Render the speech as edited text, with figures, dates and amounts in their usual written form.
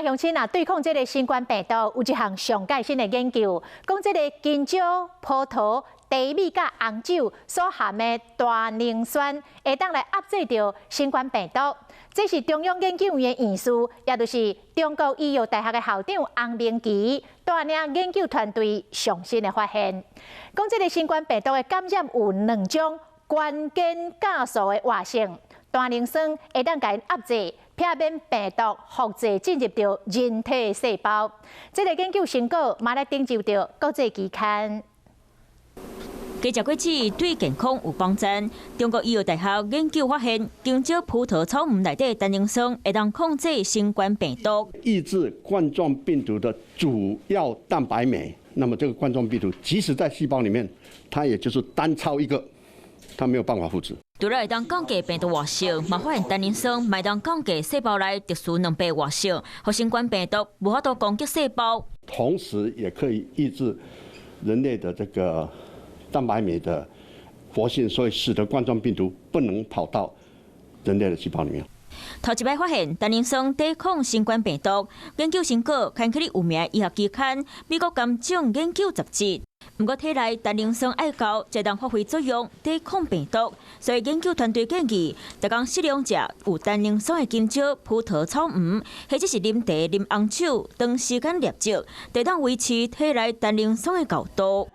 乡亲啊，对抗这个新冠病毒有一项上盖新的研究，讲这个香蕉、葡萄、茶米甲红酒所含的大凝酸，会当来压制掉新冠病毒。这是中央研究院的院士，也就是中国医药大学的校长洪明奇带领研究团队上新的发现，讲这个新冠病毒的感染有2种关键加速的活性，大凝酸会当甲因压制。避免病毒复制进入到人体细胞，这个研究成果马来登上到国际期刊。加食果子对健康有帮助。中国医药大学研究发现，香蕉、葡萄草莓内底单宁酸会当控制新冠病毒，抑制冠状病毒的主要蛋白酶。那么这个冠状病毒即使在细胞里面，它也就是单超一个，它没有办法复制。除了会当降低病毒活性，嘛发现单宁酸嘛当降低细胞内特殊2倍活性，和新冠病毒无法度攻击细胞。同时也可以抑制人类的这个蛋白酶的活性，所以使得冠状病毒不能跑到人类的细胞里面。头一摆发现单宁酸抵抗新冠病毒，研究成果刊去有名医学期刊《美国肝脏研究杂志》。不过体内单宁酸爱高，才当发挥作用抵抗病毒，所以研究团队建议，逐天适量食有单宁酸的香蕉、葡萄、草莓，或者是啉茶、啉红酒，长时间摄取，得当维持体内单宁酸的高度。